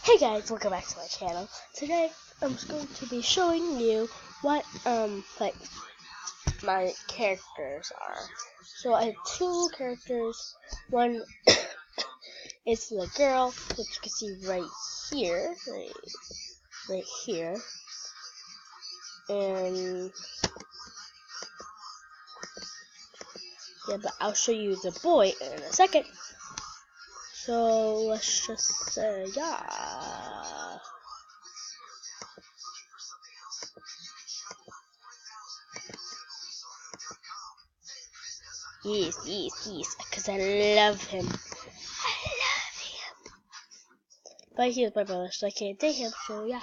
Hey guys, welcome back to my channel. Today I'm just going to be showing you what like my characters are. So I have two characters. One is the girl, which you can see right here, right here, and yeah, but I'll show you the boy in a second. So let's just say yeah. Yes, because I love him. But he's my brother, so I can't take him, so yeah.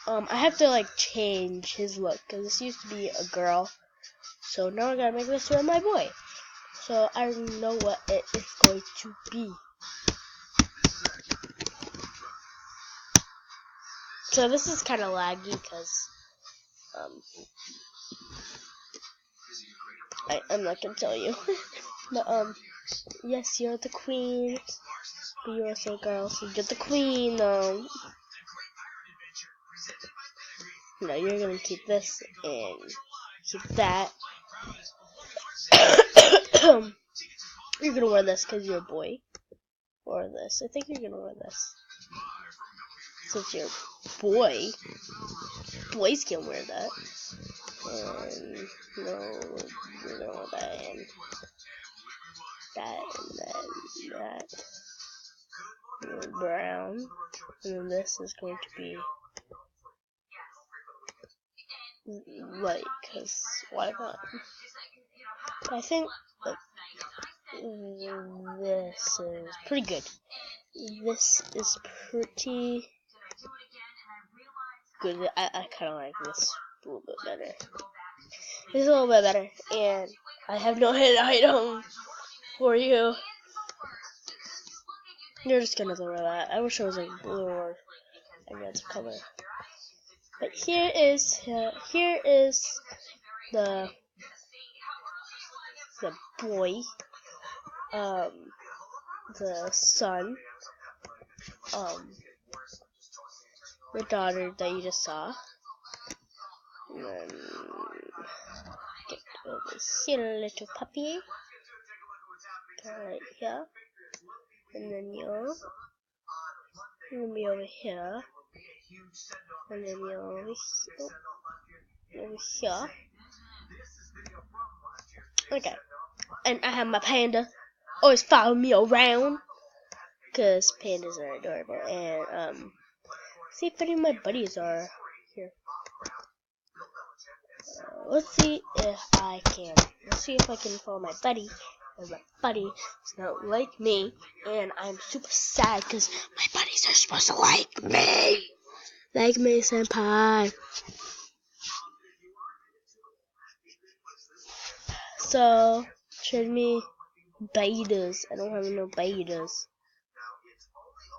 I have to like change his look, because this used to be a girl. So now I gotta make this one my boy. So I don't know what it is going to be. So this is kind of laggy, because, I'm not gonna tell you. But, yes, you're the queen. But you're also a girl, so you're the queen, though. No, you're gonna keep this and keep that. You're gonna wear this because you're a boy. Or this. I think you're gonna wear this. Since you're a boy. Boys can wear that. And no, you're gonna wear that and that. And brown. And then this is going to be white, because why not? I think like, this is pretty good. This is pretty good. I kind of like this a little bit better. It's a little bit better, and I have no hit item for you. You're just gonna throw that. I wish it was like blue or any other color. But here is the boy, the son, the daughter that you just saw. And then get over here, little puppy. Right here. And then you're gonna be over here. And then you're over here. Okay. And I have my panda. Always follow me around. Because pandas are adorable. And, see if any of my buddies are here. Let's see if I can follow my buddy. And my buddy does not like me. And I'm super sad because my buddies are supposed to like me. Like me, senpai. So, trade me betas. I don't have no betas.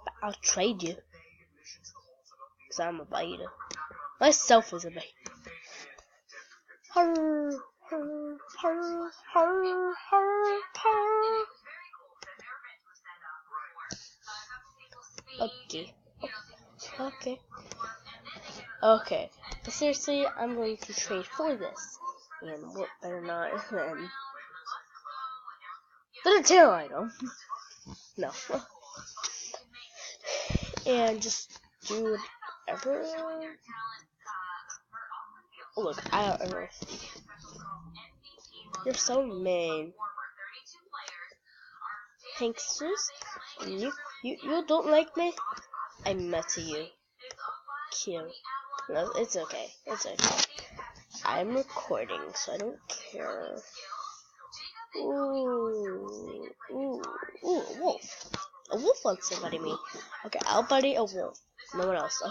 But I'll trade you. Because I'm a beta. Myself is a beta. Okay. But seriously, I'm going to trade for this. And what better not than a tail item. No. And just do whatever. Look, I don't know. You're so mean. Hanksters? And you don't like me? I'm mad to you. Cute. No, it's okay. It's okay. I'm recording, so I don't care. Ooh, a wolf. A wolf wants to buddy me. Okay, I'll buddy a wolf. No one else.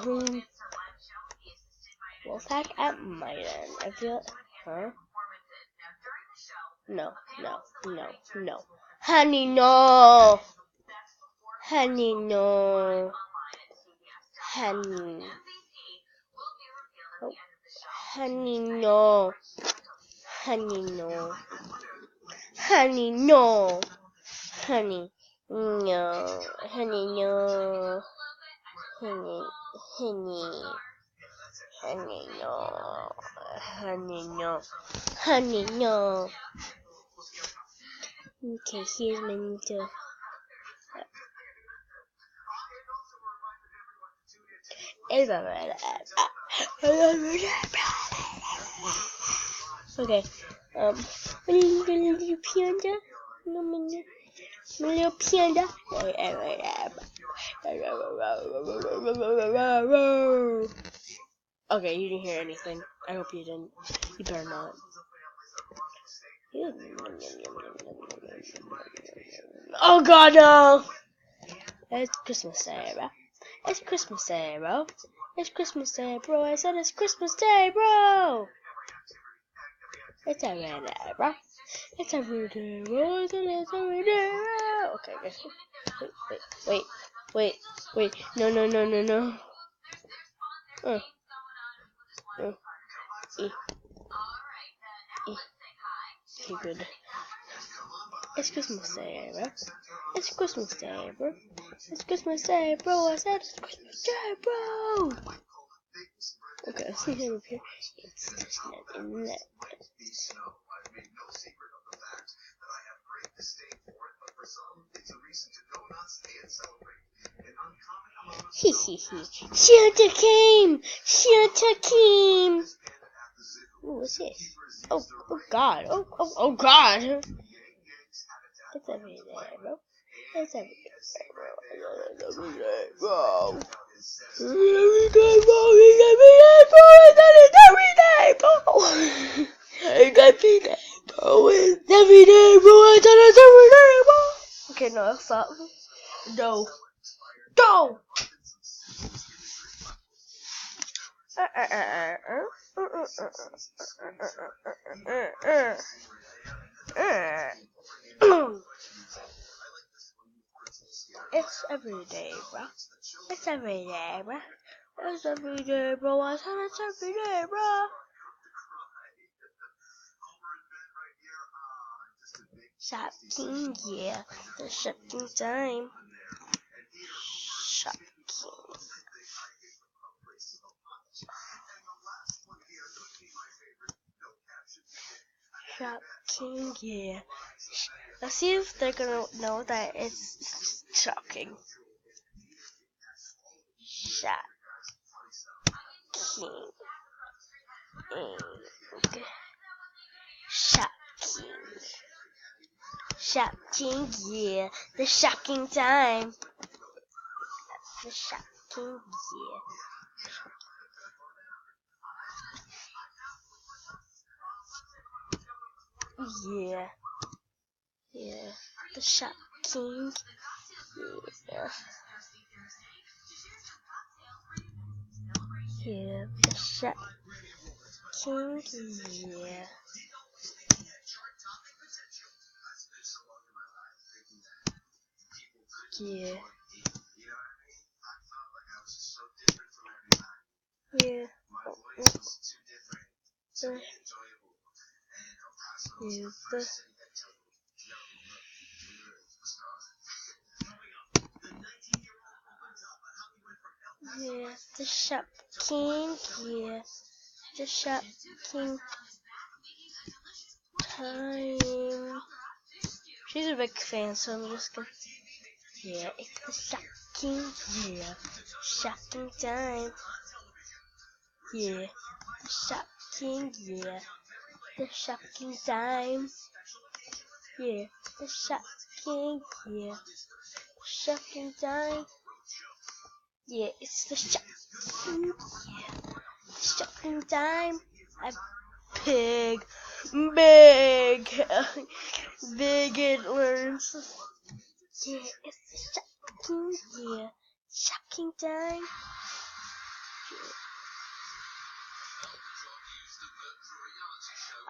Wolf pack at my end. I feel, huh? No. Honey, no. Honey, no. Honey. Oh. Honey, no. Honey, no. Honey, no. Honey, no. Honey, no. honey, honey, no, honey, no, honey, no. Okay, here's my little. Okay, my little panda, my little panda. Okay, you didn't hear anything. I hope you didn't. You better not. Oh God, no! It's Christmas Day, bro. It's Christmas Day, bro. It's Christmas Day, bro. I said it's Christmas Day, bro. It's every day, bro. It's every day, bro. I said it's every day, bro. Okay, guys. Wait. No. E. Okay, good. It's Christmas Day, bro. It's Christmas Day, bro. It's Christmas Day, bro. I said it's Christmas Day, bro. Okay, let's see him up here. It's in that. Santa came! Santa came! Ooh, what's this? Oh God. Oh God. It's every day, bro. It's every day, bro. It's every day, bro. It's every day, bro. It's every day, bro. It's every day, bro. It's every day, bro. It's every day, bro. Okay, no, stop. No. It's every day, bro. It's every day, bro. It's every day, bro. I said it's every day, bro. Shopping, yeah. The shopping time. Shopping. Shocking, yeah. Let's see if they're gonna know that it's shocking. Shocking. Shocking, yeah. The shocking time. The shocking, yeah. Yeah. The shocking, yeah. Yeah. The shocking, yeah. Yeah. Yeah. The shocking, yeah. The shocking time. She's a big fan, so I'm just gonna. Yeah, it's the shocking, yeah. Shocking time. Yeah. The shocking, yeah. The shocking time. Yeah. The shocking, yeah. Shocking time. Yeah, it's the shocking, yeah. Shocking time. Big it learns. Yeah, it's the shocking, yeah. Shocking time.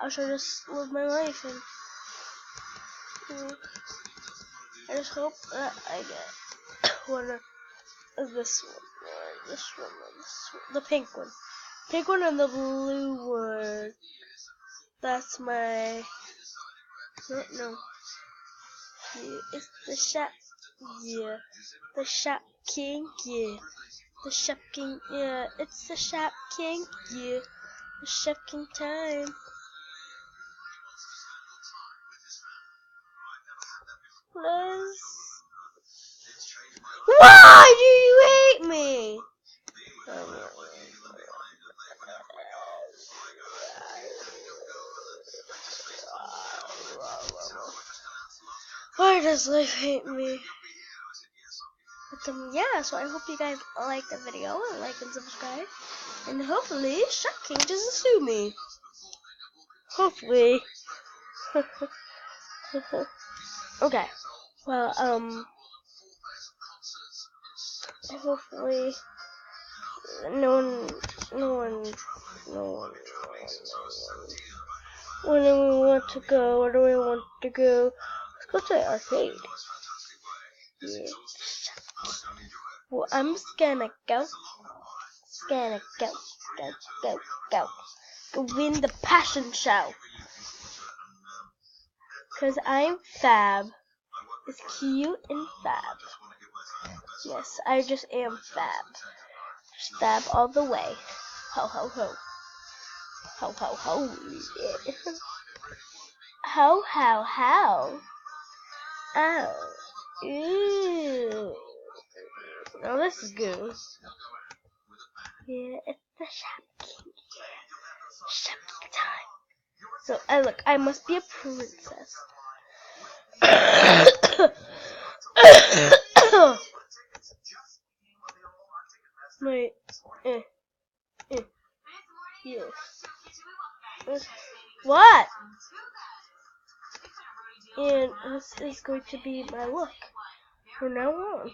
I should just live my life and I just hope that I get one of this one, the pink one and the blue one. That's my no. Yeah, it's the shot. Yeah, the shot king. Yeah, The Chef King, yeah, it's the Chef King, yeah, the Chef King time. Plus, why do you hate me? Why does life hate me? But yeah, so I hope you guys like the video and like and subscribe. And hopefully Chef King doesn't sue me. Hopefully. Okay. Well, hopefully no one. Where do we want to go? Where do we want to go? Let's go to the arcade. Yeah. Well, I'm just gonna go. Go win the passion show. Cause I'm fab. It's cute and fab. Yes, I just am fab. Just fab all the way. Ho ho ho. Ho ho ho. Yeah. Ho ho ho. Oh. Ew. Oh, this is good. Yeah, it's the Chef King. Chef King time. So, look, I must be a princess. Wait. Yes. What? And this is going to be my look from now on.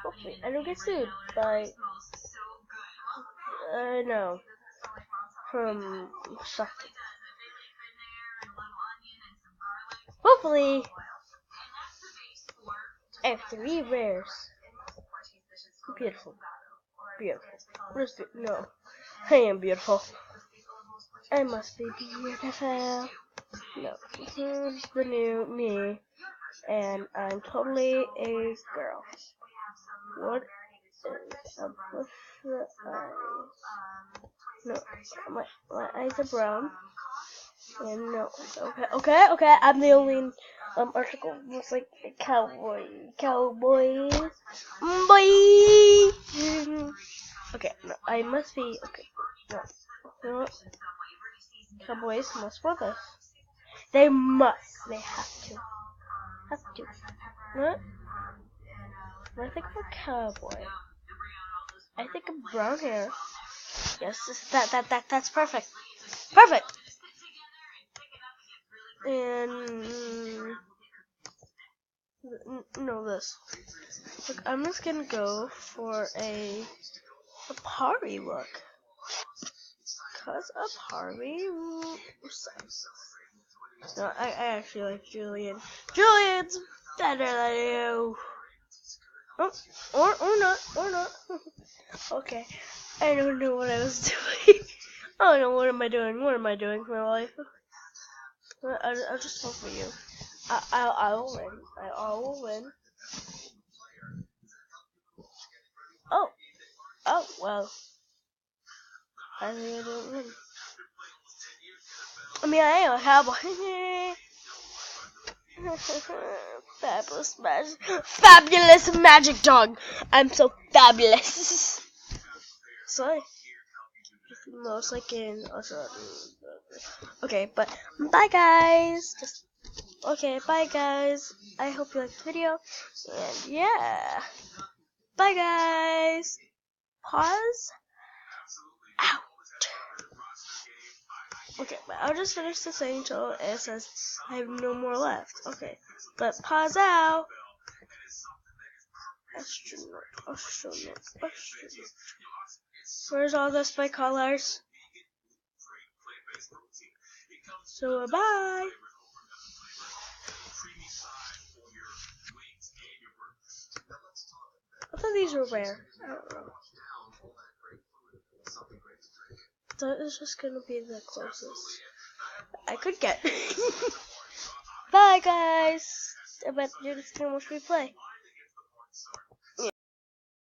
Hopefully, I don't get sued by, no, from something. Hopefully, I have 3 rares. Beautiful. Beautiful. No, I am beautiful. I must be beautiful. No, here's the new me, and I'm totally a girl. What is up with the eyes? No, my eyes are brown. And no, okay. I'm the only article looks like a cowboy. Boy. Okay, no, I must be okay. No. Cowboys must wear this. They have to. What? When I think of a cowboy, I think of brown hair. Yes, that's perfect. Perfect. And no, this. Look, I'm just gonna go for a party look. Cause a party. No, I actually like Julian. Julian's better than you. Oh, or not. Okay, I don't know what I was doing. I don't know what am I doing. What am I doing for my life? I'll just vote for you. I will win. I will win. Oh well. I think I don't win. I mean, I am a cowboy. Fabulous magic dog. I'm so fabulous. Sorry. Most like in okay, but bye guys. Bye guys. I hope you liked the video. And yeah. Bye guys. Pause. Out. Okay, but I'll just finish the thing until it says I have no more left. Okay, but pause out. Astronaut. Where's all the spike collars? So bye. I thought these were rare. I don't know. That is just gonna be the closest I could get. Bye guys. I bet you're just gonna watch me play.